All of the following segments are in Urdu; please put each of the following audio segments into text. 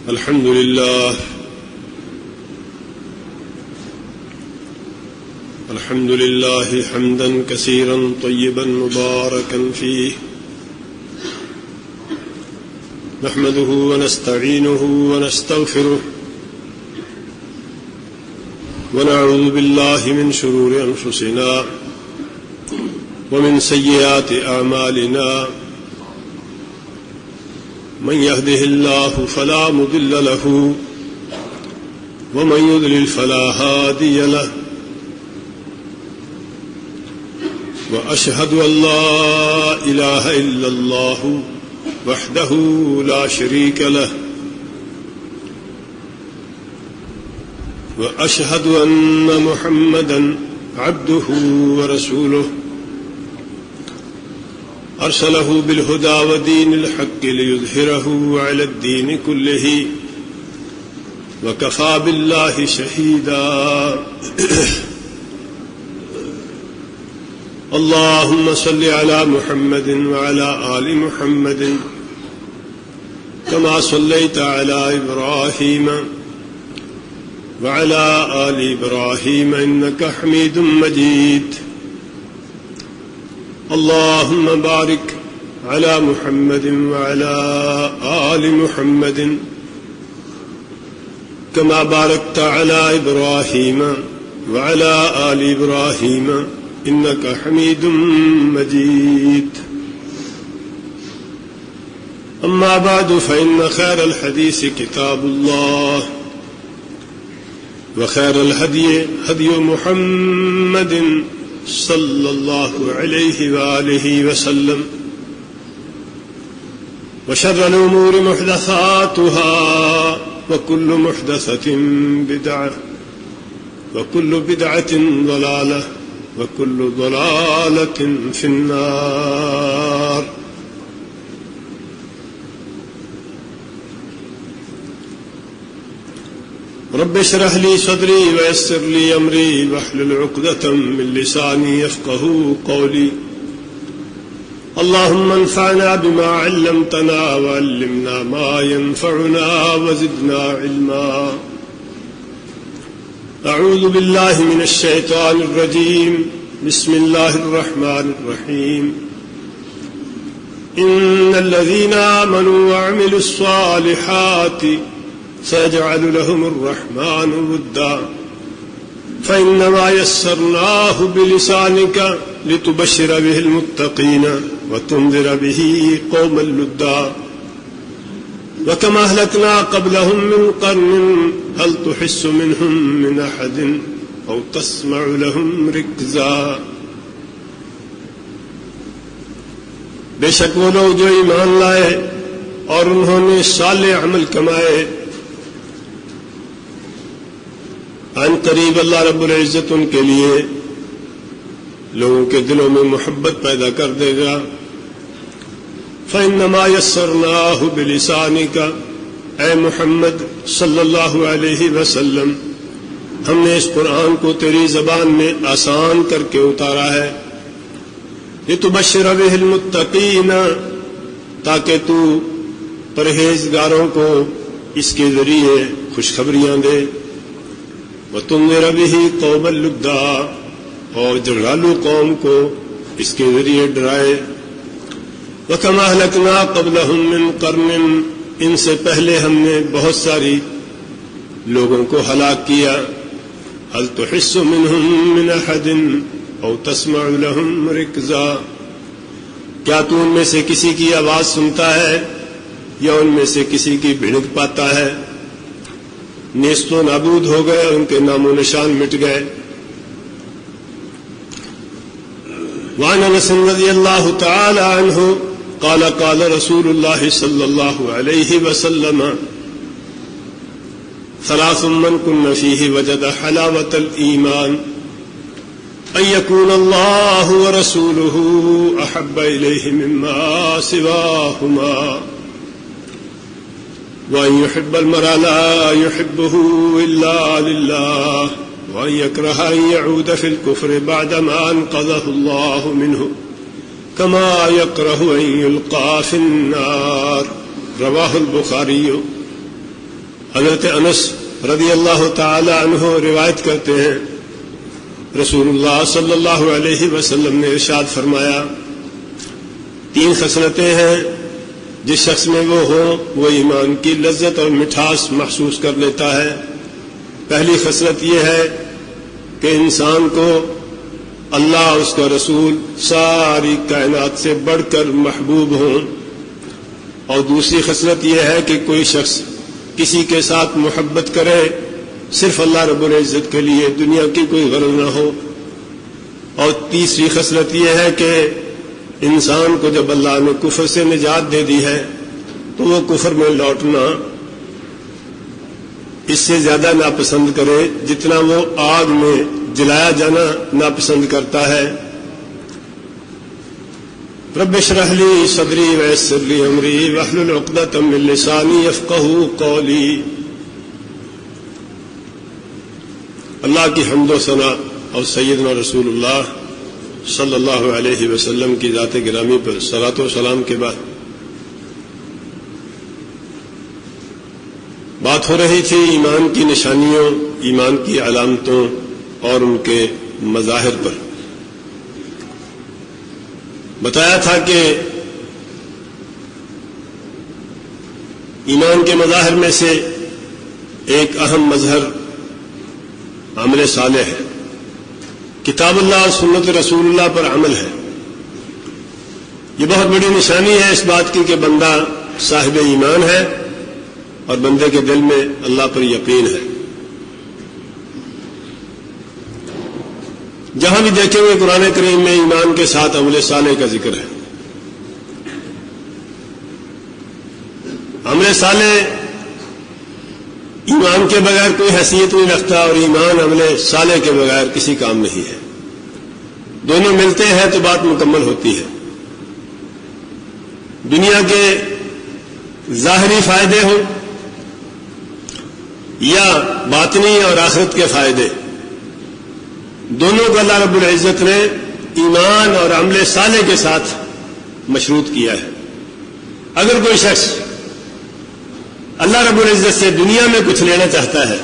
الحمد لله حمدا كثيرا طيبا مباركا فيه نحمده ونستعينه ونستغفره ونعوذ بالله من شرور أنفسنا ومن سيئات أعمالنا من يهده الله فلا مضل له ومن يضلل فلا هادي له وأشهد أن لا إله إلا الله وحده لا شريك له وأشهد أن محمدا عبده ورسوله أرسله بالهدى ودين الحق ليظهره على الدين كله وكفى بالله شهيدا اللهم صل على محمد وعلى آل محمد كما صليت على إبراهيم وعلى آل إبراهيم إنك حميد مجيد اللهم بارك على محمد وعلى آل محمد كما باركت على إبراهيم وعلى آل إبراهيم إنك حميد مجيد أما بعد فإن خير الحديث كتاب الله وخير الهدي هدي محمد صلى الله عليه وآله وسلم وشر الأمور محدثاتها وكل محدثة بدعة وكل بدعة ضلالة وكل ضلالة في النار رب اشرح لي صدري ويسر لي أمري واحلل عقدة من لساني يفقهوا قولي اللهم انفعنا بما علمتنا وعلمنا ما ينفعنا وزدنا علما أعوذ بالله من الشيطان الرجيم بسم الله الرحمن الرحيم إن الذين آمنوا وعملوا الصالحات سيجعل لهم الرحمن ودا فإنما يسرناه بلسانك لتبشر به المتقين وتنذر به قوما لدا وكما أهلكنا قبلهم من قرن هل تحس منهم من أحد أو تسمع لهم ركزا بے شک وہ لوگ جو ایمان لائے اور انہوں نے صالح عمل کمائے عن قریب اللہ رب العزت ان کے لیے لوگوں کے دلوں میں محبت پیدا کر دے گا فإنما يسرناه بلسانك اے محمد صلی اللہ علیہ وسلم ہم نے اس قرآن کو تیری زبان میں آسان کر کے اتارا ہے لتبشر به المتقین تاکہ تو پرہیزگاروں کو اس کے ذریعے خوشخبریاں دے وتنذر به قوما لدا اور جھگڑالو قوم کو اس کے ذریعے ڈرائے وَكَمَا أَهْلَكْنَا قَبْلَهُم مِّن قَرْنٍ ان سے پہلے ہم نے بہت ساری لوگوں کو ہلاک کیا هَلْ تُحِسُّ مِنْهُم مِّنْ أَحَدٍ أَوْ تَسْمَعُ لَهُمْ رِكْزًا کیا تو ان میں سے کسی کی آواز سنتا ہے یا ان میں سے کسی کی بھڑک پاتا ہے نیست و نابود ہو گئے ان کے نام و نشان مٹ گئے وعن انس رضی اللہ تعالی عنہ قال قال رسول اللہ صلی اللہ علیہ وسلم ثلاث من كن فيه وجد حلاوة الإيمان أن يكون الله ورسوله أحب إليه مما سواهما وأن يحب المرء لا يحبه إلا لله وأن يكره أن يعود في الكفر بعدما أنقذه الله منه كما يكره أن يلقى في النار رواه البخاري حضرت انس رضی اللہ تعالی عنہ روایت کرتے ہیں، رسول اللہ صلی اللہ علیہ وسلم نے ارشاد فرمایا، 3 خصلتیں ہیں جس شخص میں وہ ہوں وہ ایمان کی لذت اور مٹھاس محسوس کر لیتا ہے۔ پہلی خصلت یہ ہے کہ انسان کو اللہ اور اس کا رسول ساری کائنات سے بڑھ کر محبوب ہوں، اور دوسری خصلت یہ ہے کہ کوئی شخص کسی کے ساتھ محبت کرے صرف اللہ رب العزت کے لیے، دنیا کی کوئی غرض نہ ہو، اور تیسری خصلت یہ ہے کہ انسان کو جب اللہ نے کفر سے نجات دے دی ہے تو وہ کفر میں لوٹنا اس سے زیادہ ناپسند کرے جتنا وہ آگ میں جلایا جانا ناپسند کرتا ہے۔ رب اشرح لی صدری ویسر لی امری واحلل عقدۃ من لسانی یفقہوا قولی۔ اللہ کی حمد و ثنا اور سیدنا رسول اللہ صلی اللہ علیہ وسلم کی ذات گرامی پر صلاۃ و سلام کے بعد بات ہو رہی تھی ایمان کی نشانیوں، ایمان کی علامتوں اور ان کے مظاہر پر۔ بتایا تھا کہ ایمان کے مظاہر میں سے ایک اہم مظہر عمل صالح ہے، کتاب اللہ اور سنت رسول اللہ پر عمل ہے۔ یہ بہت بڑی نشانی ہے اس بات کی کہ بندہ صاحب ایمان ہے اور بندے کے دل میں اللہ پر یقین ہے۔ جہاں بھی دیکھیں گے قرآن کریم میں ایمان کے ساتھ عمل صالح کا ذکر ہے۔ عمل صالح ایمان کے بغیر کوئی حیثیت نہیں رکھتا اور ایمان عمل صالح کے بغیر کسی کام نہیں ہے۔ دونوں ملتے ہیں تو بات مکمل ہوتی ہے۔ دنیا کے ظاہری فائدے ہوں یا باطنی اور آخرت کے فائدے، دونوں کو اللہ رب العزت نے ایمان اور عمل صالح کے ساتھ مشروط کیا ہے۔ اگر کوئی شخص اللہ رب العزت سے دنیا میں کچھ لینا چاہتا ہے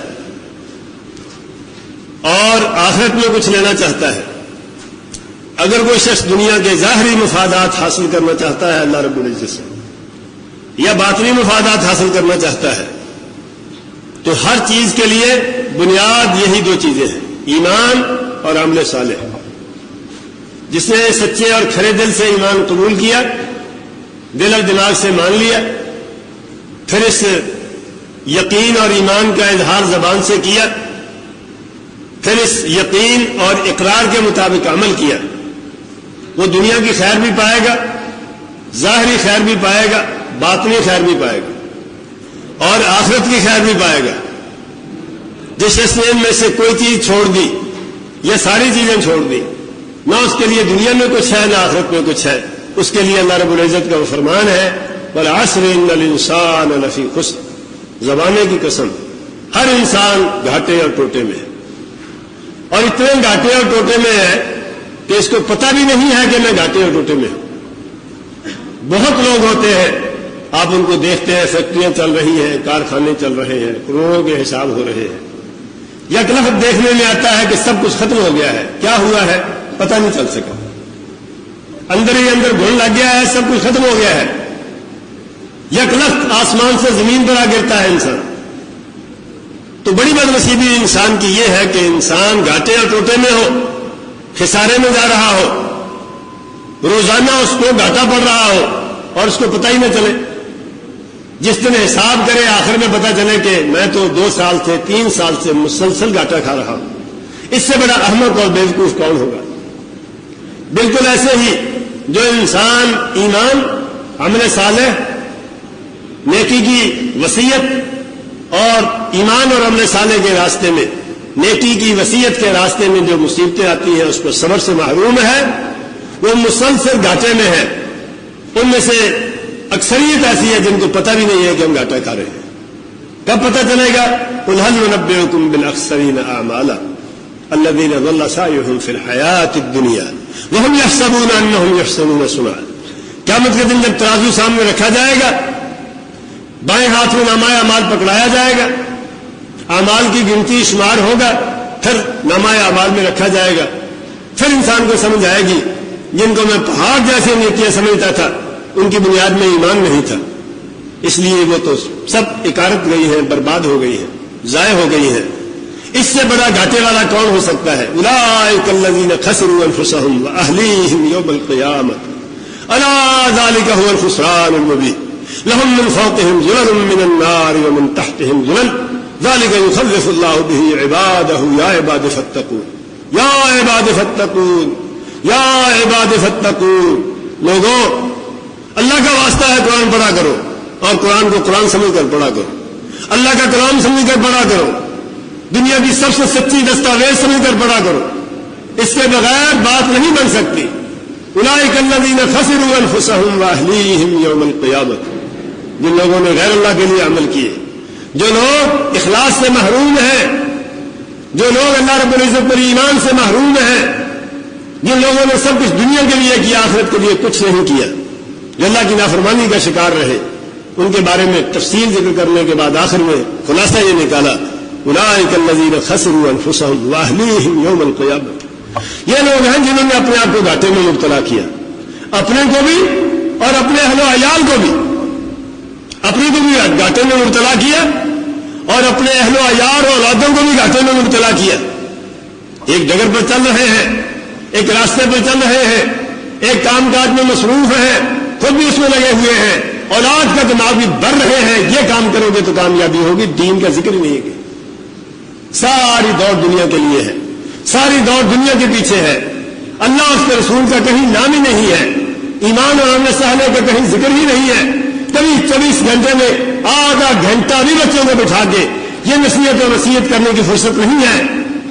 اور آخرت میں کچھ لینا چاہتا ہے، اگر کوئی شخص دنیا کے ظاہری مفادات حاصل کرنا چاہتا ہے اللہ رب العزت سے یا باطنی مفادات حاصل کرنا چاہتا ہے، تو ہر چیز کے لیے بنیاد یہی 2 چیزیں ہیں، ایمان اور عمل صالح۔ جس نے سچے اور کھرے دل سے ایمان قبول کیا، دل اور دماغ سے مان لیا، پھر اس یقین اور ایمان کا اظہار زبان سے کیا، پھر اس یقین اور اقرار کے مطابق عمل کیا، وہ دنیا کی خیر بھی پائے گا، ظاہری خیر بھی پائے گا، باطنی خیر بھی پائے گا اور آخرت کی خیر بھی پائے گا۔ جس شخص نے ان میں سے کوئی چیز چھوڑ دی یا ساری چیزیں چھوڑ دی، نہ اس کے لیے دنیا میں کچھ ہے نہ آخرت میں کچھ ہے، اس کے لیے اللہ رب العزت کا وہ فرمان ہے، والعصر ان الانسان لفی خسر، زمانے کی قسم ہر انسان گھاٹے اور ٹوٹے میں ہے، اور اتنے گھاٹے اور ٹوٹے میں ہے کہ اس کو پتہ بھی نہیں ہے کہ میں گھاٹے اور ٹوٹے میں ہوں۔ بہت لوگ ہوتے ہیں، آپ ان کو دیکھتے ہیں، فیکٹریاں چل رہی ہیں، کارخانے چل رہے ہیں، کروڑوں کے حساب ہو رہے ہیں، یک لفظ دیکھنے میں آتا ہے کہ سب کچھ ختم ہو گیا ہے، کیا ہوا ہے پتہ نہیں چل سکا، اندر ہی اندر گھن لگ گیا ہے، سب کچھ ختم ہو گیا ہے، یک لفظ آسمان سے زمین پر آ گرتا ہے انسان۔ تو بڑی بدنصیبی انسان کی یہ ہے کہ انسان گھاٹے اور ٹوٹے میں ہو، خسارے میں جا رہا ہو، روزانہ اس کو گھاٹا پڑ رہا ہو اور اس کو پتہ ہی نہ چلے۔ جس دن حساب کرے آخر میں پتہ چلے کہ میں تو 2 سال سے 3 سال سے مسلسل گھاٹا کھا رہا ہوں، اس سے بڑا احمق اور بیوقوف کون ہوگا؟ بالکل ایسے ہی جو انسان ایمان، عمل صالح، نیکی کی وصیت اور ایمان اور عمل صالح کے راستے میں، نیکی کی وصیت کے راستے میں جو مصیبتیں آتی ہیں اس پر صبر سے محروم ہے، وہ مسلسل گھاٹے میں ہے۔ ان میں سے اکثریت ایسی ہے جن کو پتہ بھی نہیں ہے کہ ہم گھاٹا کھا رہے ہیں۔ کب پتہ چلے گا؟ قل هل ننبئكم بالاخسرين اعمالا الذين ضل سعيهم في الحياة الدنيا وهم يحسبون انهم يحسنون صنعا۔ قیامت کے دن جب ترازو سامنے رکھا جائے گا، بائیں ہاتھ میں نامہ اعمال پکڑایا جائے گا اعمال کی گنتی شمار ہوگا، پھر نامہ اعمال میں رکھا جائے گا، پھر انسان کو سمجھ آئے گی جن کو میں پہاڑ جیسے نیکیاں سمجھتا تھا ان کی بنیاد میں ایمان نہیں تھا، اس لیے وہ تو سب اکارت گئی ہیں، برباد ہو گئی ہیں، ضائع ہو گئی ہیں۔ اس سے بڑا گھاٹے والا کون ہو سکتا ہے؟ اولئک الذین خسروا انفسهم واهلیہم یوم القیامۃ الا ذلک هو الخسران المبین لهم من فوقهم ظلل من النار ومن تحتهم ظلل ذلك يخوف الله به عباده یا عباد فاتقون یا عباد فاتقون یا عباد فاتقون۔ لوگوں، اللہ کا واسطہ ہے قرآن پڑھا کرو، اور قرآن کو قرآن سمجھ کر پڑھا کرو، اللہ کا کلام سمجھ کر پڑھا کرو، دنیا کی سب سے سچی دستاویز سمجھ کر پڑھا کرو، اس کے بغیر بات نہیں بن سکتی۔ اولئک الذین خسروا انفسهم واہلیہم یوم القیامۃ، جن لوگوں نے غیر اللہ کے لیے عمل کیے، جو لوگ اخلاص سے محروم ہیں، جو لوگ اللہ رب العزت پر ایمان سے محروم ہیں، جن لوگوں نے سب کچھ دنیا کے لیے کیا، آخرت کے لیے کچھ نہیں کیا، جو اللہ کی نافرمانی کا شکار رہے، ان کے بارے میں تفصیل ذکر کرنے کے بعد آخر میں خلاصہ یہ نکالا، اولئک الذین خسروا انفسهم واہلیہم یوم القیامۃ، یہ لوگ ہیں جنہوں نے اپنے آپ کو گھاٹے میں مبتلا کیا، اپنے کو بھی اور اپنے اہل و عیال کو بھی، اپنے کو بھی گھاٹے میں مبتلا کیا اور اپنے اہل و عیال اور اولادوں کو بھی گھاٹے میں مبتلا کیا۔ ایک ڈگر پر چل رہے ہیں، ایک راستے پر چل رہے ہیں، ایک کام کاج میں مصروف ہیں، خود بھی اس میں لگے ہوئے ہیں، اولاد کا دماغ بھی بڑھ رہے ہیں، یہ کام کرو گے تو کامیابی ہوگی، دین کا ذکر ہی نہیں ہے۔ ساری دوڑ دنیا کے لیے ہے، ساری دوڑ دنیا کے پیچھے ہے، اللہ اس کے رسول کا کہیں نام ہی نہیں ہے، ایمان اور عمل صالح کا کہیں ذکر ہی نہیں ہے۔ کبھی 24 گھنٹے میں آدھا گھنٹہ بھی بچوں کو بٹھا کے یہ نصیحت اور وصیت کرنے کی فرصت نہیں ہے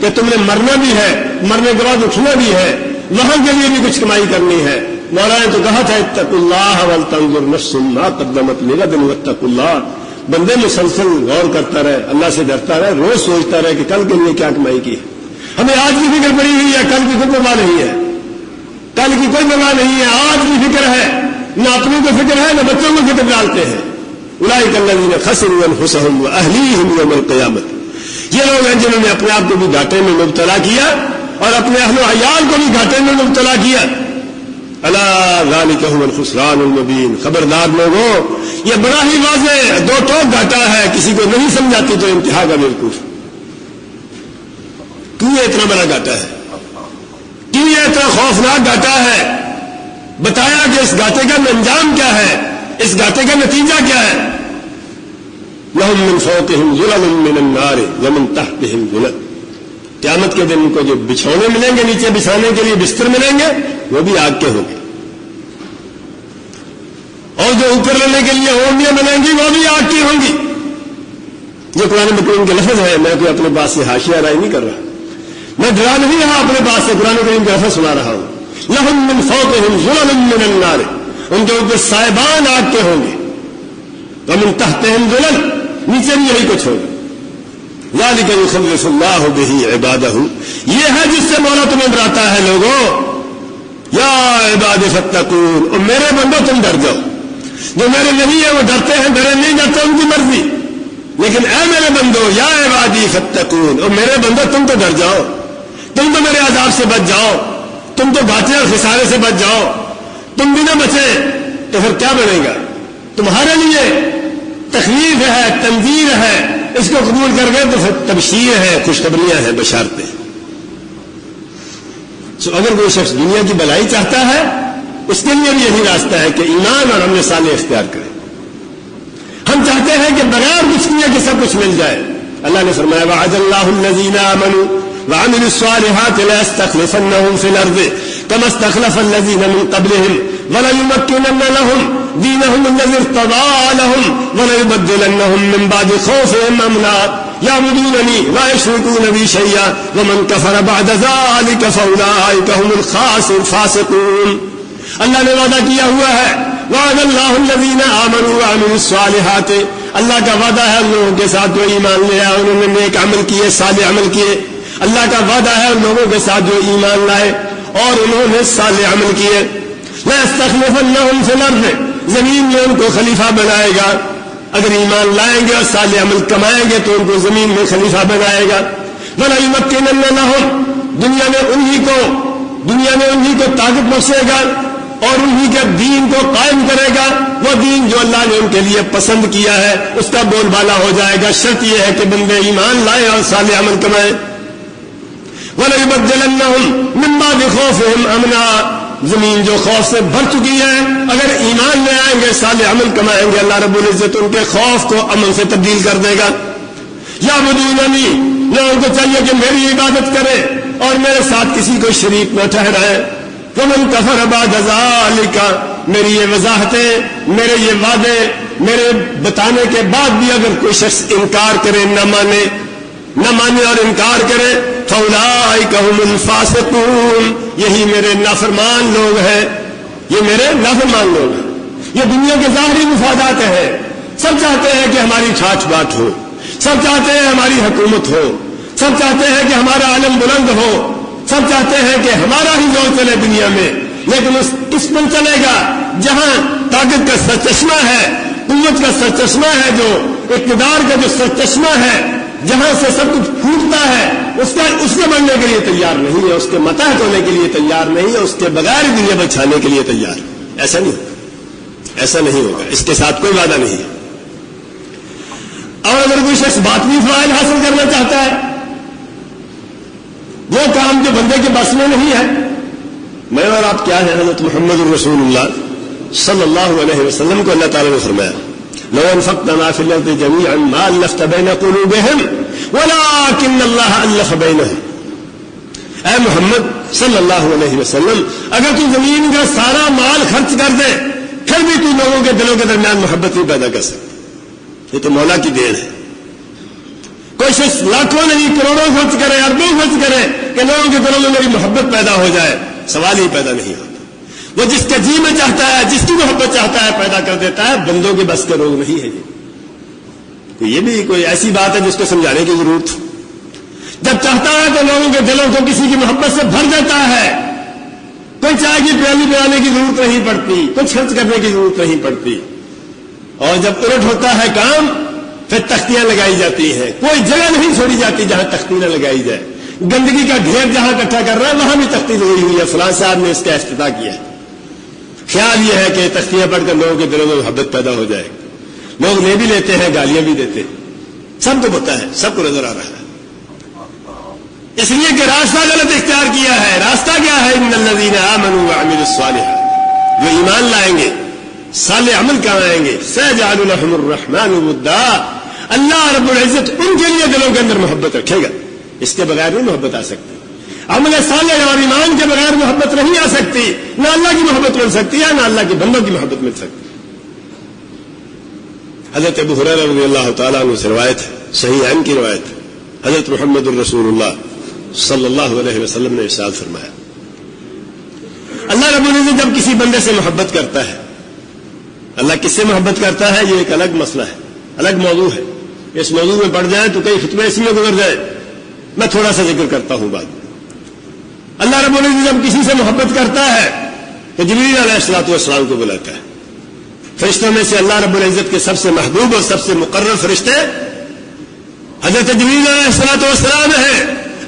کہ تم نے مرنا بھی ہے، مرنے کے بعد اٹھنا بھی ہے، وہاں کے لیے بھی کچھ کمائی کرنی ہے۔ مولا نے تو کہا تھا اتقوا اللہ ولتنظر نفس ما قدمت لغد واتقوا اللہ، بندے مسلسل غور کرتا رہے، اللہ سے ڈرتا رہے، روز سوچتا رہے کہ کل کے لیے کیا کمائی کی ہے۔ ہمیں آج کی فکر پڑی ہوئی ہے، کل کی کوئی پرواہ نہیں ہے، کل کی کوئی پرواہ نہیں ہے، آج کی فکر ہے، نہ اپنی کو فکر ہے نہ بچوں کو فکر ڈالتے ہیں۔ اولئک الذین خسروا انفسهم واہلیہم یوم القیامۃ، یہ لوگ ہیں جنہوں نے اپنے آپ کو بھی گھاٹے میں مبتلا کیا اور اپنے اہل و عیال کو بھی گھاٹے میں مبتلا کیا۔ الا ذلک هو الخسران المبین، خبردار لوگوں، یہ بڑا ہی واضح دو ٹوک گھاٹا ہے، کسی کو نہیں سمجھاتی تو انتہا کا بیوقوف۔ کیوں یہ اتنا بڑا گھاٹا ہے؟ کیوں یہ اتنا خوفناک گھاٹا ہے؟ بتایا کہ اس گھاٹے کا انجام کیا ہے، اس گھاٹے کا نتیجہ کیا ہے۔ لهم من فوقهم ظلل من النار ومن تحتهم ظلل، قیامت کے دن ان کو جو بچھونے ملیں گے، نیچے بچھانے کے لیے بستر ملیں گے، وہ بھی آگ کے ہوں گے، اور جو اوپر لینے کے لیے اوڑھنیاں ملیں گی وہ بھی آگ کی ہوں گی۔ یہ قرآن کریم کے لفظ ہے، میں کوئی اپنے پاس سے حاشیہ رائے نہیں کر رہا، میں ڈرا نہیں رہا، اپنے پاس سے قرآن کریم کے لفظ سنا رہا ہوں۔ لهم من فوقهم ظلل من النار، ان کے اوپر سائبان آگ کے ہوں گے، ومن تحتهم ظلل، نیچے بھی یہی کچھ ہوگا۔ ذالک یخوف اللہ بہ عبادہ، یہ ہے جس سے مولا تمہیں ڈراتا ہے۔ لوگوں، یا عباد فاتقون، اور میرے بندو تم ڈر جاؤ، جو میرے نہیں ہے وہ ڈرتے ہیں، ڈرے نہیں ڈرتے ان کی مرضی، لیکن اے میرے بندو یا عبادی فاتقون، اور میرے بندو تم تو ڈر جاؤ، تم تو میرے عذاب سے بچ جاؤ، تم تو گھاٹے اور خسارے سے بچ جاؤ۔ تم بھی نہ بچے تو پھر کیا بنے گا؟ تمہارے لیے تخویف ہے، تنذیر ہے، اس کو قبول کر گئے تو پھر تبشیر ہے، خوشخبریاں ہیں، بشارتیں۔ اگر کوئی شخص دنیا کی بھلائی چاہتا ہے، اس کے لیے بھی یہی راستہ ہے کہ ایمان اور عمل صالح اختیار کرے۔ ہم چاہتے ہیں کہ بغیر کچھ کیے کہ سب کچھ مل جائے۔ اللہ نے فرمایا وعد اللہ الذین آمنوا وعملوا الصالحات ليستخلفنهم في الارض كما استخلف الذين من قبلهم وليمكنن لهم دينهم الذي ارتضى لهم وليبدلنهم من بعد خوفهم امنا يعبدونني لا يشركون بي شيئا ومن كفر بعد ذلك فاولئك هم الفاسقون۔ اللہ نے وعدہ کیا ہوا ہے، وعد اللہ الذین آمنوا وعملوا الصالحات، اللہ کا وعدہ ہے ان لوگوں کے ساتھ جو ایمان لے آئے، انہوں نے نیک عمل کیے، صالح عمل کیے۔ اللہ کا وعدہ ہے ان لوگوں کے ساتھ جو ایمان لائے اور انہوں نے صالح عمل کیے۔ لَيَسْتَخْلِفَنَّهُمْ فِي الْأَرْضِ، زمین میں ان کو خلیفہ بنائے گا۔ اگر ایمان لائیں گے اور صالح عمل کمائیں گے تو ان کو زمین میں خلیفہ بنائے گا. وَلَا يُمَكِّنَنَّ لَهُمْ دنیا میں انہی کو طاقت بخشے گا اور انہی کے دین کو قائم کرے گا. وہ دین جو اللہ نے ان کے لیے پسند کیا ہے اس کا بول بالا ہو جائے گا. شرط یہ ہے کہ بندے ایمان لائیں اور صالح عمل کمائیں. وَلَيُبَدِّلَنَّهُمْ مِن بَعْدِ خَوْفِهِمْ أَمْنًا زمین جو خوف سے بھر چکی ہے اگر ایمان لے آئیں گے صالح عمل کمائیں گے اللہ رب العزت ان کے خوف کو امن سے تبدیل کر دے گا. یعبدوننی لوگوں کو چاہیے کہ میری عبادت کرے اور میرے ساتھ کسی کو شریک نہ ٹھہرائے. ومن کفر بعد ذلک میری یہ وضاحتیں میرے یہ وعدے میرے بتانے کے بعد بھی اگر کوئی شخص انکار کرے نہ مانے اور انکار کرے فاولئک هم الفاسقون یہی میرے نافرمان لوگ ہیں. یہ میرے نافرمان لوگ ہیں. یہ دنیا کے ظاہری مفادات ہیں. سب چاہتے ہیں کہ ہماری ٹھاٹھ بات ہو, سب چاہتے ہیں ہماری حکومت ہو, سب چاہتے ہیں کہ ہمارا علم بلند ہو, سب چاہتے ہیں کہ ہمارا ہی زور چلے دنیا میں. لیکن اس پر چلے گا جہاں طاقت کا سرچشمہ ہے, قوت کا سرچشمہ ہے, جو اقتدار کا جو سرچشمہ ہے, جہاں سے سب کچھ پھوٹتا ہے اس کے بننے کے لیے تیار نہیں ہے, اس کے متحد ہونے کے لیے تیار نہیں ہے, اس کے بغیر دنیا بچانے کے لیے تیار. ایسا نہیں ہوگا, ایسا نہیں ہوگا, اس کے ساتھ کوئی وعدہ نہیں ہے. اور اگر کوئی شخص باطنی فوائد حاصل کرنا چاہتا ہے وہ کام جو بندے کے بس میں نہیں ہے. میں اور آپ کیا ہیں, حضرت محمد الرسول اللہ صلی اللہ علیہ وسلم کو اللہ تعالیٰ نے فرمایا لو انفقت ما في الارض جميعا ما الفت بين قلوبهم ولكن الله الف بينهم. اے محمد صلی اللہ علیہ وسلم اگر تو زمین کا سارا مال خرچ کر دے پھر بھی تو لوگوں کے دلوں کے درمیان محبت نہیں پیدا کر سکتا. یہ تو مولا کی دین ہے. کوئی شخص لاکھوں نہیں کروڑوں خرچ کرے اربوں خرچ کرے کہ لوگوں کے دلوں میں میری محبت پیدا ہو جائے, سوال ہی پیدا نہیں ہوتا. وہ جس کے جی میں چاہتا ہے جس کی محبت چاہتا ہے پیدا کر دیتا ہے. بندوں کے بس کے روگ نہیں ہے. یہ بھی کوئی ایسی بات ہے جس کو سمجھانے کی ضرورت. جب چاہتا ہے تو لوگوں کے دلوں کو کسی کی محبت سے بھر دیتا ہے. کوئی چائے کی پیالی پلانے کی ضرورت نہیں پڑتی, کچھ خرچ کرنے کی ضرورت نہیں پڑتی. اور جب الٹ ہوتا ہے کام پھر تختیاں لگائی جاتی ہیں. کوئی جگہ نہیں چھوڑی جاتی جہاں تختی نہ لگائی جائے. گندگی کا ڈھیر جہاں اکٹھا کر رہا ہے وہاں بھی تختی لگی ہوئی ہے, فلاں صاحب نے اس کا افتتاح کیا ہے. خیال یہ ہے کہ تختیاں پڑھ کر لوگوں کے دلوں میں محبت پیدا ہو جائے. لوگ لے بھی لیتے ہیں, گالیاں بھی دیتے ہیں. سب کو پتا ہے, سب کو نظر آ رہا ہے. اس لیے کہ راستہ غلط اختیار کیا ہے. راستہ کیا ہے؟ ان الذین آمنوا وعملوا الصالحات جو ایمان لائیں گے صالح عمل کرائیں گے سیجعل لهم الرحمن ودا اللہ رب العزت ان کے لیے دلوں کے اندر محبت رکھے گا. اس کے بغیر نہیں محبت آ سکتی. عمل صالح اور ایمان کے بغیر محبت نہیں آ سکتی. نہ اللہ کی محبت مل سکتی ہے نہ اللہ کے بندوں کی محبت مل سکتی. حضرت ابو ہریرہ رضی اللہ تعالیٰ عنہ سے روایت ہے, صحیحین کی روایت ہے, حضرت محمد الرسول اللہ صلی اللہ علیہ وسلم نے ارشاد فرمایا اللہ رب العزت جب کسی بندے سے محبت کرتا ہے, اللہ کس سے محبت کرتا ہے یہ ایک الگ مسئلہ ہے, الگ موضوع ہے. اس موضوع میں پڑھ جائیں تو کئی خطبے اسی میں گزر جائیں. میں تھوڑا سا ذکر کرتا ہوں بعد میں. اللہ رب العزت جب کسی سے محبت کرتا ہے تو جبریل علیہ الصلوۃ والسلام کو بلاتا ہے. فرشتوں میں سے اللہ رب العزت کے سب سے محبوب اور سب سے مقرر فرشتے حضرت جبریل علیہ الصلوۃ والسلام ہیں.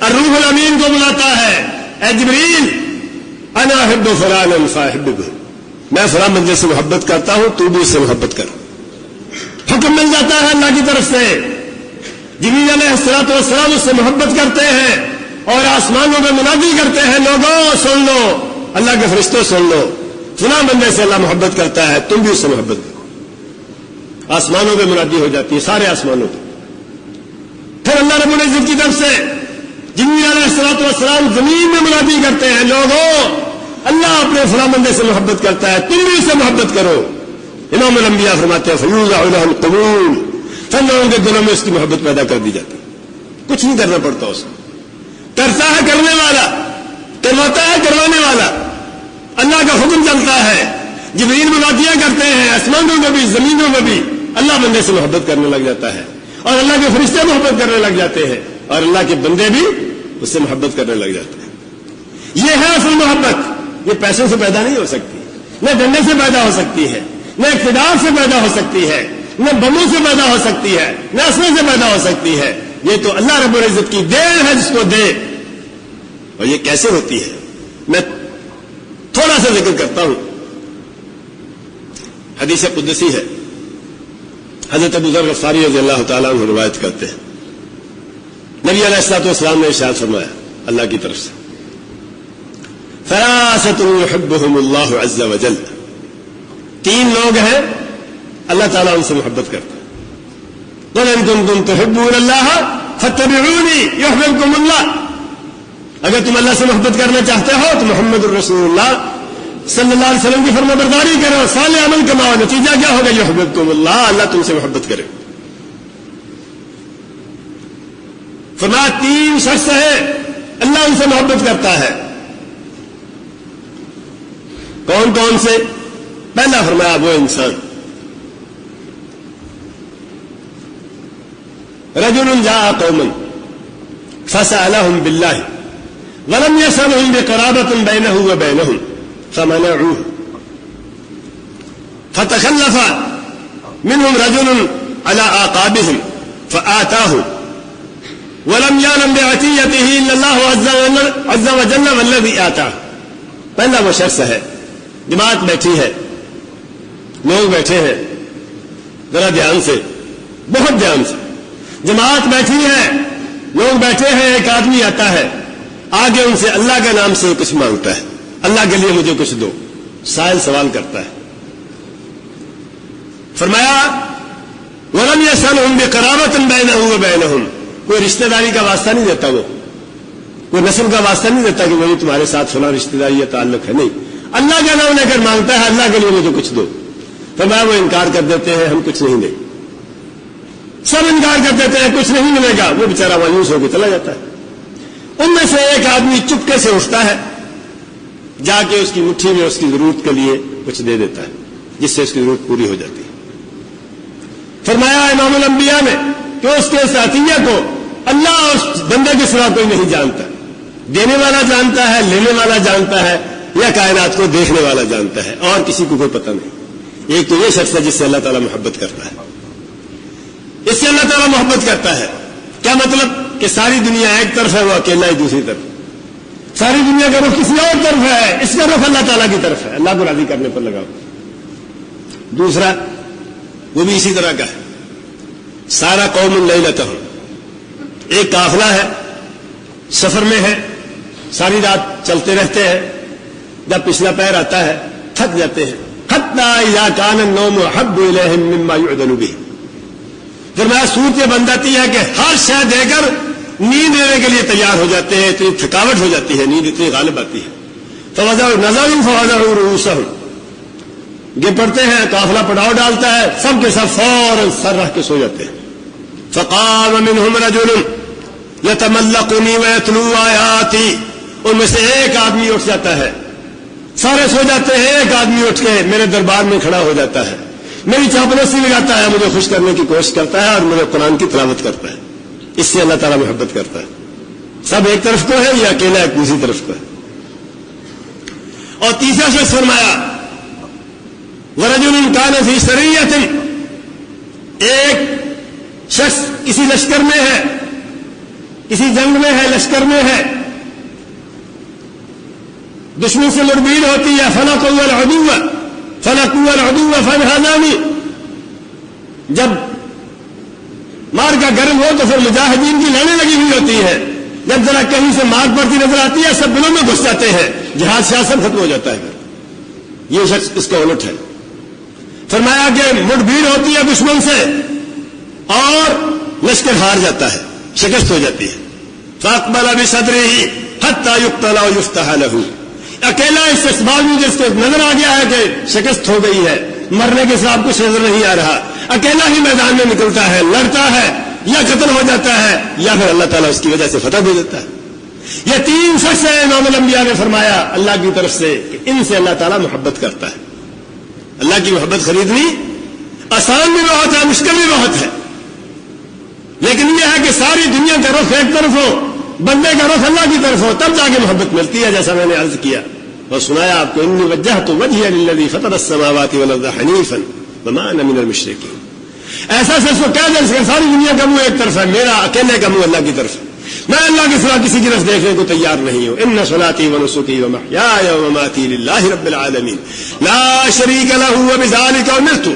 الروح الامین کو بلاتا ہے, اے جبریل انا احب فلانا فاحبه میں فلاں بندے سے محبت کرتا ہوں تو بھی اس سے محبت کر. حکم مل جاتا ہے اللہ کی طرف سے. جبریل علیہ الصلوۃ والسلام اس سے محبت کرتے ہیں اور آسمانوں میں منادی کرتے ہیں لوگوں سن لو, اللہ کے فرشتوں سن لو, فلاں بندے سے اللہ محبت کرتا ہے تم بھی اس سے محبت کرو. آسمانوں میں منادی ہو جاتی ہے, سارے آسمانوں پہ. پھر اللہ رب العزت کی طرف سے جبریل علیہ الصلوۃ والسلام زمین میں منادی کرتے ہیں لوگوں اللہ اپنے فلاں بندے سے محبت کرتا ہے تم بھی اس سے محبت کرو. امام الانبیاء فرماتے ہیں فیوضع له القبول پھر لوگوں کے دلوں میں اس کی محبت پیدا کر دی جاتی. کچھ نہیں کرنا پڑتا اس کو, کرتا ہے کرنے والا, کرواتا ہے کروانے والا. اللہ کا حکم چلتا ہے. جبریل منادیاں کرتے ہیں آسمانوں میں بھی زمینوں میں بھی. اللہ بندے سے محبت کرنے لگ جاتا ہے اور اللہ کے فرشتے محبت کرنے لگ جاتے ہیں اور اللہ کے بندے بھی اس سے محبت کرنے لگ جاتے ہیں. یہ ہے اصل محبت. یہ پیسوں سے پیدا نہیں ہو سکتی, نہ ڈنڈے سے پیدا ہو سکتی ہے, نہ اقتدار سے پیدا ہو سکتی ہے, نہ بموں سے پیدا ہو سکتی ہے، نہ اسلحے سے پیدا ہو سکتی ہے. یہ تو اللہ رب العزت کی دین ہے جس کو دے. اور یہ کیسے ہوتی ہے؟ میں تھوڑا سا ذکر کرتا ہوں. حدیث قدسی ہے، حضرت ابو ذر غفاری رضی اللہ تعالیٰ عنہ روایت کرتے ہیں، نبی علیہ الصلوۃ والسلام نے ارشاد فرمایا اللہ کی طرف سے، ثلاثۃ یحبہم اللہ عز وجل، تین لوگ ہیں اللہ تعالیٰ ان سے محبت کرتا ہے. قل ان کنتم تحبون اللہ فاتبعونی یحببکم اللہ، اگر تم اللہ سے محبت کرنا چاہتے ہو تو محمد الرسول اللہ صلی اللہ علیہ وسلم کی فرما برداری کرو، صالح عمل کماؤ، نتیجہ کیا ہوگا؟ یحببکم اللہ، اللہ تم سے محبت کرے. فرمایا تین شخص ہیں اللہ ان سے محبت کرتا ہے. کون کون سے؟ پہلا فرمایا وہ انسان، رجل جاء قوما فسألهم بالله ولم يسألهم بقرابة بينه وبينهم فمنعوه فتخلف منهم رجل على أعقابهم فآتاه ولم يعلم بعطيته إلا الله عز وجل والذي آتاه. پہلا وہ شخص ہے، جماعت بیٹھی ہے، لوگ بیٹھے ہیں، ذرا دھیان سے، بہت دھیان سے، جماعت بیٹھی ہے، لوگ بیٹھے ہیں، ایک آدمی آتا ہے، آگے ان سے اللہ کے نام سے کچھ مانگتا ہے، اللہ کے لیے مجھے کچھ دو. سائل سوال کرتا ہے. فرمایا وَلَمْ يَسْأَلْهُمْ بِقَرَابَةٍ بَيْنَهُ وَبَيْنَهُم، کوئی رشتہ داری کا واسطہ نہیں دیتا، وہ کوئی نسل کا واسطہ نہیں دیتا کہ وہی تمہارے ساتھ فلاں رشتہ داری یا تعلق ہے، نہیں، اللہ کا نام لے کر مانگتا ہے اللہ کے لیے مجھے کچھ دو. فرمایا وہ انکار کر دیتے ہیں، ہم کچھ نہیں دیں. سب انکار کر دیتے ہیں کچھ نہیں ملے گا. وہ بیچارہ مایوس ہو کے چلا جاتا ہے. ان میں سے ایک آدمی چپکے سے اٹھتا ہے، جا کے اس کی مٹھی میں اس کی ضرورت کے لیے کچھ دے دیتا ہے، جس سے اس کی ضرورت پوری ہو جاتی ہے. فرمایا امام الانبیاء نے کہ اس کے عطیہ کو اللہ اور اس بندے کے سوا کوئی نہیں جانتا. دینے والا جانتا ہے، لینے والا جانتا ہے، یا کائنات کو دیکھنے والا جانتا ہے، اور کسی کو کوئی پتہ نہیں. ایک تو یہ شخص ہے جس سے اللہ تعالیٰ محبت کرتا ہے، اس سے اللہ تعالیٰ محبت کرتا ہے. کیا مطلب؟ کہ ساری دنیا ایک طرف ہے، وہ اکیلا ہی دوسری طرف. ساری دنیا کا رخ کسی اور طرف ہے، اس کا رخ اللہ تعالیٰ کی طرف ہے، اللہ کو راضی کرنے پر لگا. دوسرا وہ بھی اسی طرح کا ہے، سارا قوم لیلتہم، ایک قافلہ ہے، سفر میں ہے، ساری رات چلتے رہتے ہیں، جب پچھلا پیر آتا ہے تھک جاتے ہیں. حتی اذا کان النوم احب الیہم مما یعدل بہ. فرمایا صورت یہ بن جاتی ہے کہ ہر شے دے کر نیند لینے کے لیے تیار ہو جاتے ہیں، اتنی تھکاوٹ ہو جاتی ہے، نیند اتنی غالب آتی ہے. نظروا فوضعوا رؤوسہم، یہ پڑھتے ہیں، قافلہ پڑاؤ ڈالتا ہے، سب کے سب فوراً سر رکھ کے سو جاتے ہیں. فقام منہم رجل یتملقنی ویتلو آیاتی، ان میں سے ایک آدمی اٹھ جاتا ہے، سارے سو جاتے ہیں، ایک آدمی اٹھ کے میرے دربار میں کھڑا ہو جاتا ہے، میری چاپلوسی لگاتا ہے، مجھے خوش کرنے کی کوشش کرتا ہے اور مجھے قرآن کی تلاوت کرتا ہے. اس سے اللہ تعالیٰ محبت کرتا ہے. سب ایک طرف کو ہے یا اکیلا ایک دوسری طرف کو ہے. اور تیسرا شخص فرمایا وَرَجُلٌ كَانَ فِي سَرِيَّةٍ، ایک شخص کسی لشکر میں ہے، کسی جنگ میں ہے، لشکر میں ہے، دشمن سے مڑبھیڑ ہوتی ہے. فَلَقُوا الْعَدُوَّ فَانْهَزَمُوا، جب مار کا گرم ہو تو پھر مجاہدین کی لڑیں لگی ہوئی ہوتی ہے، جب ذرا کہیں سے مار پڑتی نظر آتی ہے سب دلوں میں گھس جاتے ہیں، جہاد شاہ سب ختم ہو جاتا ہے. یہ شخص اس کا الٹ ہے. فرمایا کہ مٹ بھیڑ ہوتی ہے دشمن سے اور لشکر ہار جاتا ہے، شکست ہو جاتی ہے. فَأَقْبَلَ بِصَدْرِهِ حَتَّى يُقْتَلَ وَيُفْتَحَ لَهُ، اکیلا اس استقبال میں جس کو نظر آ گیا ہے کہ شکست ہو گئی ہے، مرنے کے ساتھ کچھ نظر نہیں آ رہا، اکیلا ہی میدان میں نکلتا ہے، لڑتا ہے، یا قتل ہو جاتا ہے یا پھر اللہ تعالیٰ اس کی وجہ سے فتح دے دیتا ہے. یہ تین شخص ہیں امام الانبیاء نے فرمایا اللہ کی طرف سے کہ ان سے اللہ تعالیٰ محبت کرتا ہے. اللہ کی محبت خریدنی آسان بھی بہت ہے، مشکل بھی بہت ہے، لیکن یہ ہے کہ ساری دنیا کا رخ ایک طرف ہو، بندے کا رخ اللہ کی طرف ہو، تب جا کے محبت ملتی ہے. جیسا میں نے عرض کیا اور سنایا آپ کو، انی وجہت وجہی للذی فطر السماوات والارض حنیفا وما انا من المشرکین. ایسا سچ کو کہہ دے اس کا ساری دنیا کا منہ ایک طرف ہے، میرا اکیلے کا منہ اللہ کی طرف ہے، میں اللہ کے سوا کسی کی طرف دیکھنے کو تیار نہیں ہوں. ان صلاتی و نسکی و محیای و مماتی للہ رب العالمین لا شریک لہ وبذلک امرت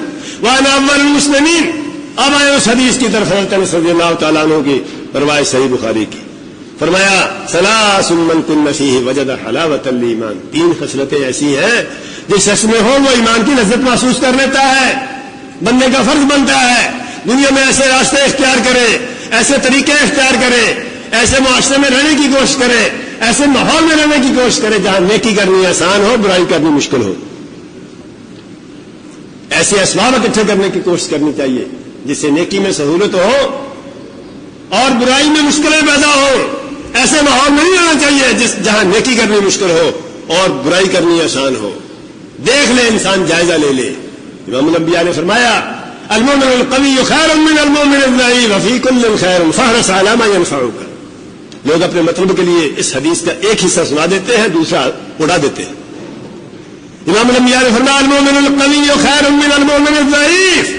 وانا اول المسلمین. اب آئے اس حدیث کی طرف حضرت انس رضی اللہ تعالیٰ عنہ کی روایت صحیح بخاری کی. فرمایا ثلاث من کن فیہ وجد حلاوۃ الایمان. 3 خصلتیں ایسی ہیں جس شخص میں ہو وہ ایمان کی لذت محسوس کر لیتا ہے. بندے کا فرض بنتا ہے دنیا میں ایسے راستے اختیار کرے، ایسے طریقے اختیار کرے، ایسے معاشرے میں رہنے کی کوشش کرے، ایسے ماحول میں رہنے کی کوشش کرے جہاں نیکی کرنی آسان ہو، برائی کرنی مشکل ہو. ایسے اسباب اکٹھے کرنے کی کوشش کرنی چاہیے جس سے نیکی میں سہولت ہو اور برائی میں مشکلیں پیدا ہو. ایسے ماحول میں نہیں رہنا چاہیے جہاں نیکی کرنی مشکل ہو اور برائی کرنی آسان ہو. دیکھ لے انسان، جائزہ لے لے. امام الانبیاء نے فرمایا المؤمن القوی خیر من المؤمن الضعیف وفی کل خیر فاحرص علی ما ینفعک. لوگ اپنے مطلب کے لیے اس حدیث کا ایک حصہ سنا دیتے ہیں، دوسرا اڑا دیتے ہیں. امام الانبیاء نے فرمایا المؤمن القوی خیر من المؤمن الضعیف.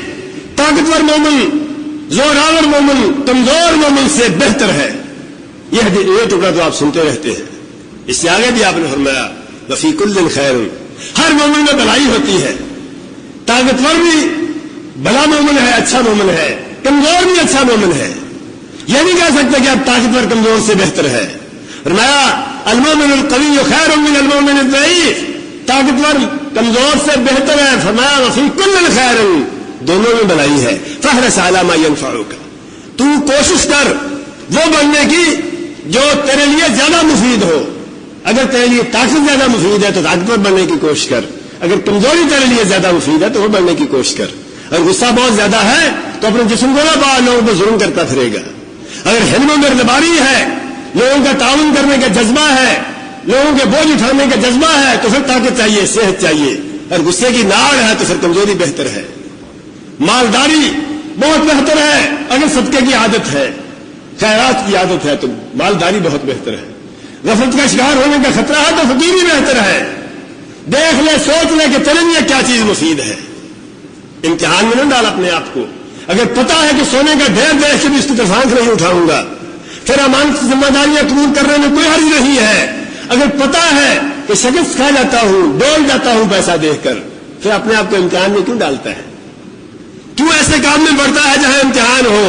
طاقتور مومن، زوراور مومن کمزور مومن سے بہتر ہے. یہ ٹکڑا تو آپ سنتے رہتے ہیں. اس سے آگے بھی آپ نے فرمایا وفی کل خیر. ہر مومن میں بھلائی ہوتی ہے. طاقتور بھی بھلا مومن ہے، اچھا مومن ہے، کمزور بھی اچھا مومن ہے. یہ نہیں کہہ سکتے کہ اب طاقتور کمزور سے بہتر ہے. فرمایا المؤمن القوی خیر من المؤمن الضعیف. طاقتور کمزور سے بہتر ہے. فرمایا وفی کل خیر، دونوں میں بھلائی ہے. فاحرص علی ما ینفعک. تو کوشش کر وہ بننے کی جو تیرے لیے زیادہ مفید ہو. اگر تیرے لیے طاقت زیادہ مفید ہے تو طاقتور بننے کی کوشش کر. اگر کمزوری تیرے لیے زیادہ مفید ہے تو وہ بننے کی کوشش کر. اگر غصہ بہت زیادہ ہے تو اپنے جسم کو نہ پا، لوگوں پر ظلم کرتا پھرے گا. اگر حلم و بردباری ہے، لوگوں کا تعاون کرنے کا جذبہ ہے، لوگوں کے بوجھ اٹھانے کا جذبہ ہے تو پھر طاقت چاہیے، صحت چاہیے. اگر غصے کی ناڑ ہے تو پھر کمزوری بہتر ہے. مالداری بہت بہتر ہے اگر صدقے کی عادت ہے، خیرات کی عادت ہے تو مالداری بہت بہتر ہے. غفلت کا شکار ہونے کا خطرہ ہے تو فقیری بہتر ہے. دیکھ لے، سوچ لے کہ تیرے لیے کیا چیز مفید ہے. امتحان میں نہ ڈال اپنے آپ کو. اگر پتا ہے کہ سونے کا ڈھیر دیکھ کے بھی اس کی طرف آنکھ نہیں اٹھاؤں گا، پھر امانت کی ذمہ داریاں قبول کرنے میں کوئی حرج نہیں ہے. اگر پتا ہے کہ شکست کھا جاتا ہوں، ڈول جاتا ہوں پیسہ دیکھ کر، پھر اپنے آپ کو امتحان میں کیوں ڈالتا ہے؟ کیوں ایسے کام میں بڑھتا ہے جہاں امتحان ہو؟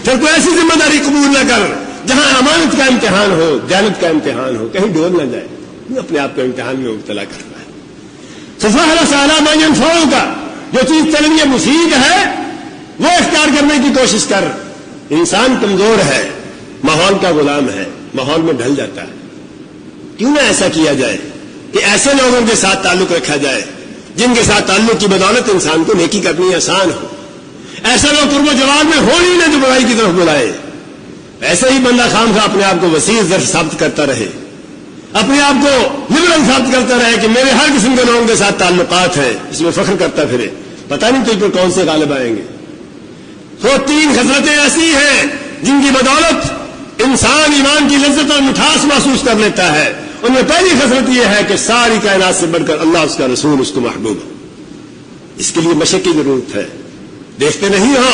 پھر کوئی ایسی ذمہ داری قبول نہ کر جہاں امانت کا امتحان ہو، دیانت کا امتحان ہو، کہیں ڈول نہ جائے. کیوں اپنے آپ کو امتحان میں مبتلا کرتا ہے؟ فاحرص علی ما ینفعک. جو چیز تیرے لیے مفید ہے وہ اختیار کرنے کی کوشش کر. انسان کمزور ہے، ماحول کا غلام ہے، ماحول میں ڈھل جاتا ہے. کیوں نہ ایسا کیا جائے کہ ایسے لوگوں کے ساتھ تعلق رکھا جائے جن کے ساتھ تعلق کی بدولت انسان کو نیکی کرنی آسان ہو. ایسے لوگ قرب و جواب میں ہو ہی نہ جو برائی کی طرف بلائے. ایسے ہی بندہ خام خواہ اپنے آپ کو وسیع ظرف ثابت کرتا رہے، اپنے آپ کو لبرل ثابت کرتا رہے کہ میرے ہر قسم کے لوگوں کے ساتھ تعلقات ہیں، اس میں فخر کرتا پھرے. پتہ نہیں تجھ پر کون سے غالب آئیں گے. تو 3 خصلتیں ایسی ہیں جن کی بدولت انسان ایمان کی لذت اور مٹھاس محسوس کر لیتا ہے. ان میں پہلی خصلت یہ ہے کہ ساری کائنات سے بڑھ کر اللہ، اس کا رسول، اس کو محبوب. اس کے لیے مشق کی ضرورت ہے. دیکھتے نہیں ہو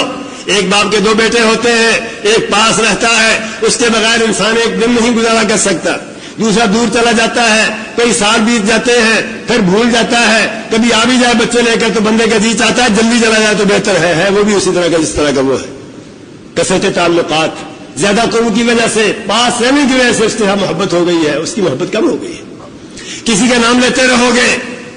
ایک باپ کے 2 بیٹے ہوتے ہیں، ایک پاس رہتا ہے، اس کے بغیر انسان ایک دن نہیں گزارا کر سکتا. دوسرا دور چلا جاتا ہے، کئی سال بیت جاتے ہیں، پھر بھول جاتا ہے. کبھی آ بھی جائے بچے لے کر تو بندے کا جی چاہتا ہے جلدی چلا جائے تو بہتر ہے وہ بھی اسی طرح کا جس طرح کا وہ ہے. کثرت تعلقات، زیادہ قرب کی وجہ سے، پاس رہنے کی وجہ سے اس کے یہاں محبت ہو گئی ہے، اس کی محبت کم ہو گئی ہے. کسی کا نام لیتے رہو گے،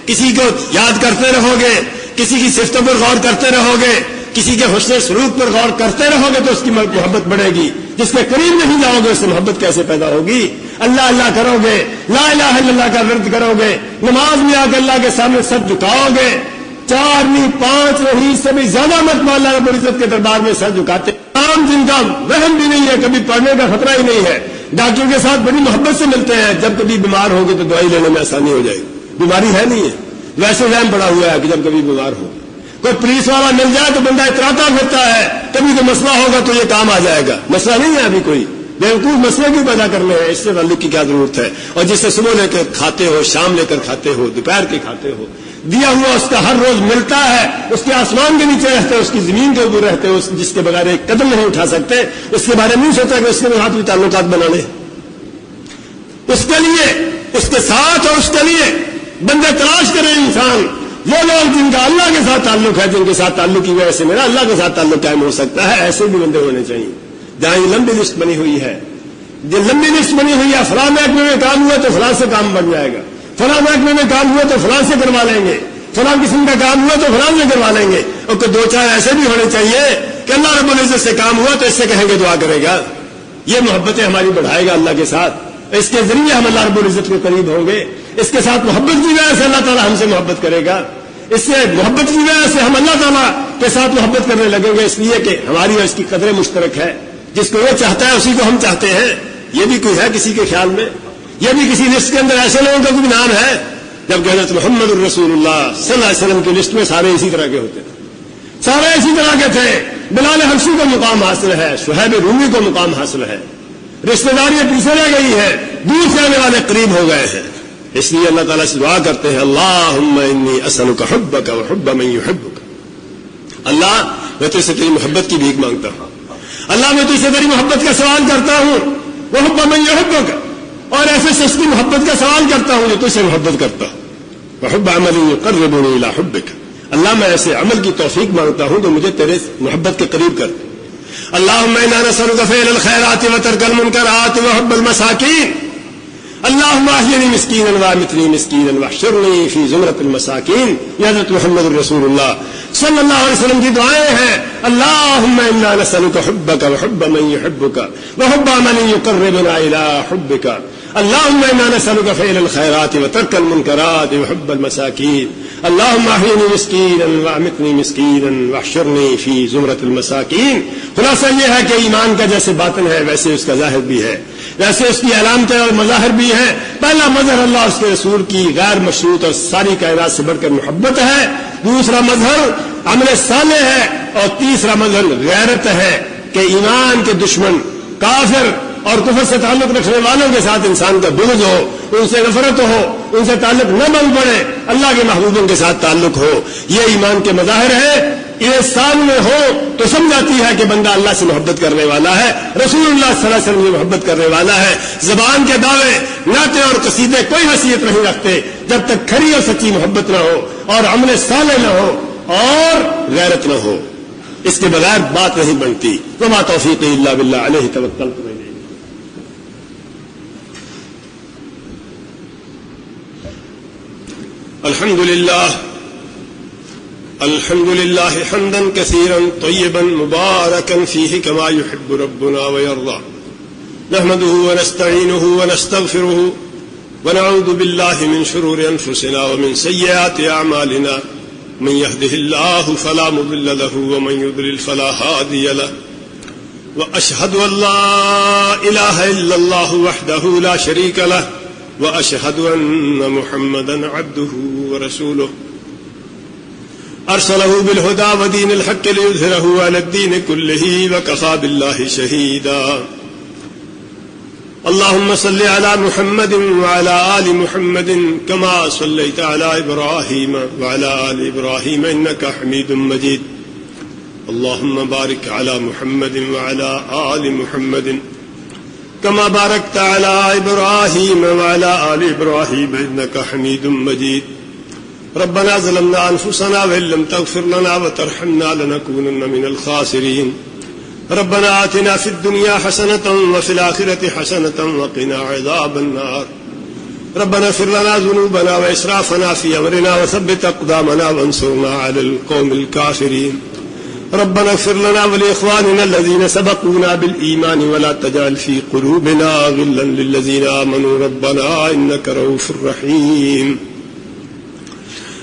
کسی کو یاد کرتے رہو گے، کسی کی صفتوں پر غور کرتے رہو گے، کسی کے حسن سلوک پر غور کرتے رہو گے تو اس کی محبت بڑھے گی. جس کے قریب نہیں جاؤ گے اس سے محبت کیسے پیدا ہوگی؟ اللہ اللہ کرو گے، لا الہ الا اللہ کا ورد کرو گے، نماز میں آ کے اللہ کے سامنے سر جھکاؤ گے، 4 نہیں 5 نہیں سے بھی زیادہ مرتبہ اللہ رب العزت کے دربار میں سر جھکاتے. عام جن کا وہم بھی نہیں ہے، کبھی پڑھنے کا خطرہ ہی نہیں ہے، ڈاکٹر کے ساتھ بڑی محبت سے ملتے ہیں. جب کبھی بیمار ہوگے تو دوائی لینے میں آسانی ہو جائے گی. بیماری ہے نہیں ہے، ویسے وہم پڑا ہوا ہے کہ جب کبھی بیمار ہو کوئی پولیس والا مل جائے تو بندہ اتراتا پھرتا ہے، کبھی کوئی مسئلہ ہوگا تو یہ کام آ جائے گا. مسئلہ نہیں ہے ابھی کوئی، بیوقوف مسئلے کیوں پیدا کرنے ہیں؟ اس سے تعلق کی کیا ضرورت ہے؟ اور جس سے صبح لے کر کھاتے ہو، شام لے کر کھاتے ہو، دوپہر کے کھاتے ہو، دیا ہوا اس کا ہر روز ملتا ہے، اس کے آسمان کے نیچے رہتے، اس کی زمین کے اوپر رہتے، جس کے بغیر ایک قدم نہیں اٹھا سکتے، اس کے بارے میں نہیں سوچا کہ اس کے ساتھ بھی تعلقات بنانے، اس کے لیے، اس کے ساتھ اور اس کے لیے بندے تلاش کریں انسان، وہ لوگ جن کا اللہ کے ساتھ تعلق ہے، جن کے ساتھ تعلق کی وجہ سے میرا اللہ کے ساتھ تعلق قائم ہو سکتا ہے، ایسے بھی بندے ہونے چاہیے. جہاں یہ لمبی لسٹ بنی ہوئی ہے، جو لمبی لسٹ بنی ہوئی ہے، فلاں محکمے میں کام ہوا تو فلاں سے کام بن جائے گا، فلاں محکمے میں کام ہوا تو فلاں سے کروا لیں گے، فلاں قسم کا کام ہوا تو فلاں سے کروا لیں گے. اور کوئی دو چار ایسے بھی ہونے چاہیے کہ اللہ رب العزت سے کام ہوا تو اس سے کہیں گے دعا کرے گا. یہ محبتیں ہماری بڑھائے گا اللہ کے ساتھ، اس کے ذریعے ہم اللہ رب العزت کے قریب ہوں گے. اس کے ساتھ محبت کی وجہ سے اللہ تعالیٰ ہم سے محبت کرے گا، اس سے محبت کی وجہ سے ہم اللہ تعالیٰ کے ساتھ محبت کرنے لگیں گے، اس لیے کہ ہماری اور اس کی قدریں مشترک ہے. جس کو وہ چاہتا ہے اسی کو ہم چاہتے ہیں. یہ بھی کوئی ہے کسی کے خیال میں؟ یہ بھی کسی لسٹ کے اندر ایسے لوگوں کا کوئی نام ہے؟ جب حضرت محمد الرسول اللہ صلی اللہ علیہ وسلم کی لسٹ میں سارے اسی طرح کے ہوتے تھے، سارے اسی طرح کے تھے. بلال حبشی کو مقام حاصل ہے، شہیب رومی کو مقام حاصل ہے، رشتہ داریاں پیچھے رہ گئی ہے، دور سے آنے والے قریب ہو گئے ہیں. اس لیے اللہ تعالیٰ سے دعا کرتے ہیں، اللہم انی اسألک حبک وحب من یحبک. اللہ میں تجھ سے تیری محبت کی بھیک مانگتا ہوں، اللہ میں تجھ سے تیری محبت کا سوال کرتا ہوں، وحب من یحبک، اور ایسے شخص کی محبت کا سوال کرتا ہوں جو تجھ سے محبت کرتا ہوں، وحب عمل یقربنی الی حبک. اللہ میں ایسے عمل کی توفیق مانگتا ہوں جو مجھے تیرے محبت کے قریب کر دے. اللہم انا نسألک فعل الخیرات وترک المنکرات وحب المساکین. اللہم احیینی مسکینا وامتنی مسکینا واحشرنی فی زمرۃ المساکین. یہ حضرت محمد الرسول اللہ صلی اللہ علیہ وسلم کی دعائیں ہیں. اللہم انا نسألک حبک وحب من یحبک وحب من یقربنا الی حبک. اللہم انا نسألک فعل الخیرات وترک المنکرات وحب المساکین. اللہم احیینی مسکینا وامتنی مسکینا واحشرنی فی زمرۃ المساکین. خلاصہ یہ ہے کہ ایمان کا جیسے باطن ہے ویسے اس کا ظاہر بھی ہے، ویسے اس کی علامتیں اور مظاہر بھی ہیں. پہلا مظہر اللہ اس کے رسول کی غیر مشروط اور ساری کائنات سے بڑھ کر محبت ہے. دوسرا مظہر عمل صالح ہے، اور تیسرا مظہر غیرت ہے کہ ایمان کے دشمن کافر اور کفر سے تعلق رکھنے والوں کے ساتھ انسان کا بغض ہو، ان سے نفرت ہو، ان سے تعلق نہ بن پڑے، اللہ کے محبوبوں کے ساتھ تعلق ہو. یہ ایمان کے مظاہر ہیں. یہ سامنے ہو تو سمجھاتی ہے کہ بندہ اللہ سے محبت کرنے والا ہے، رسول اللہ صلی اللہ علیہ وسلم سے محبت کرنے والا ہے. زبان کے دعوے، نعتیں اور قصیدے کوئی حیثیت نہیں رکھتے جب تک کھری اور سچی محبت نہ ہو، اور عمل صالح نہ ہو، اور غیرت نہ ہو. اس کے بغیر بات نہیں بنتی. وما توفیقی الا باللہ علیہ توکلت. الحمد لله حمدا كثيرا طيبا مباركا فيه كما يحب ربنا ويرضى. نحمده ونستعينه ونستغفره ونعوذ بالله من شرور أنفسنا ومن سيئات أعمالنا. من يهده الله فلا مضل له ومن يضلل فلا هادي له. وأشهد أن لا إله إلا الله وحده لا شريك له وأشهد أن محمدا عبده ورسوله. أرسله بالهدى ودين الحق ليظهره على الدين كله وكفى بالله شهيدا. اللهم صل على محمد وعلى آل محمد كما صليت على إبراهيم وعلى آل إبراهيم إنك حميد مجيد. اللهم بارك على محمد وعلى آل محمد كما باركت على إبراهيم وعلى آل إبراهيم إنك حميد مجيد. ربنا ظلمنا أنفسنا وإن لم تغفر لنا وترحمنا لنكونن من الخاسرين. ربنا آتنا في الدنيا حسنة وفي الآخرة حسنة وقنا عذاب النار. ربنا اغفر لنا ذنوبنا وإسرافنا في أمرنا وثبت أقدامنا وانصرنا على القوم الكافرين. ربنا اغفر لنا ولإخواننا الذين سبقونا بالإيمان ولا تجعل في قلوبنا غلا للذين آمنوا ربنا إنك رؤوف رحيم.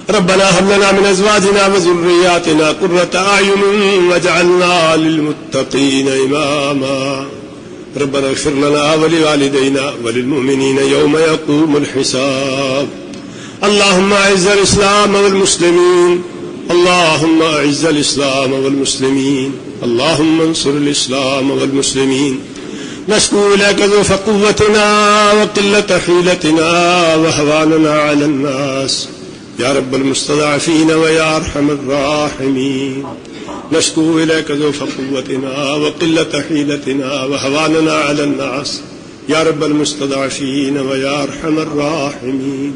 ربنا هب لنا من أزواجنا وذرياتنا قرة أعين واجعلنا للمتقين إماما. ربنا اغفر لنا ولوالدينا وللمؤمنين يوم يقوم الحساب. اللهم أعز الإسلام والمسلمين. اللهم أعز الإسلام والمسلمين. اللهم انصر الإسلام والمسلمين. نشكو إليك ضعف قوتنا وقلة حيلتنا وهواننا على الناس. يا رب المستضعفين ويا أرحم الراحمين. نشكو إليك ضعف قوتنا وقلة حيلتنا وهواننا على الناس يا رب المستضعفين ويا أرحم الراحمين.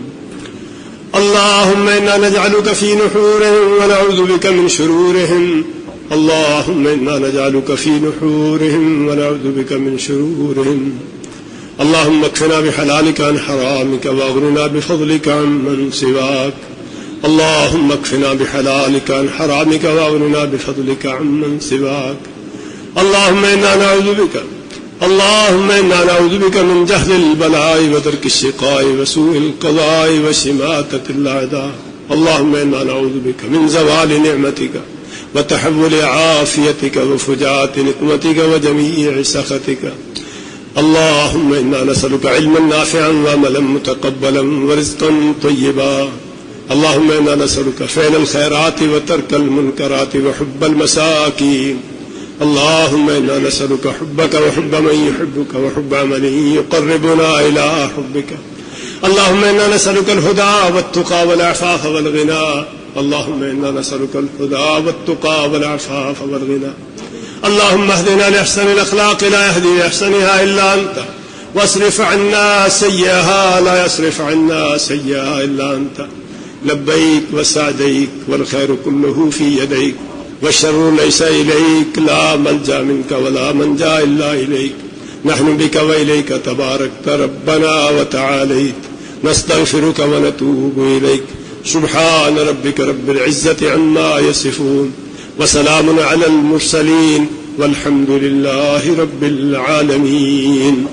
اللهم إنا نجعلك في نحورهم ونعوذ بك من شرورهم. اللهم إنا نجعلك في نحورهم ونعوذ بك من شرورهم. اللهم اكفنا بحلالك عن حرامك واغننا بفضلك عمن سواك. اللهم اكفنا بحلالك عن حرامك واغننا بفضلك عمن سواك. اللهم إنا نعوذ بك من جهل البلاء وترك الشقاء وسوء القضاء وشماتة الأعداء. اللهم إنا نعوذ بك من زوال نعمتك وتحول عافيتك وفجاءة نقمتك وجميع سخطك. اللهم إنا نسألك علما نافعا وعملا متقبلا ورزقا طيبا. اللهم إنا نسألك فعل الخيرات وترك المنكرات وحب المساكين. اللهم إنا نسألك حبك وحب من يحبك وحب عمل يقربنا إلى حبك. اللهم إنا نسألك الهدى والتقى والعفاف والغنى. اللهم إنا نسألك الهدى والتقى والعفاف والغنى. اللهم اهدنا لأحسن الأخلاق لا يهدي لأحسنها إلا أنت، واصرف عنا سيئها لا يصرف عنا سيئها إلا أنت. لبيك وسعديك والخير كله في يديك والشر ليس إليك، لا ملجأ منك ولا منجا إلا إليك. نحن بك وإليك تباركت ربنا وتعاليت، نستغفرك ونتوب إليك. سبحان ربك رب العزة عما يصفون وسلام على المرسلين والحمد لله رب العالمين.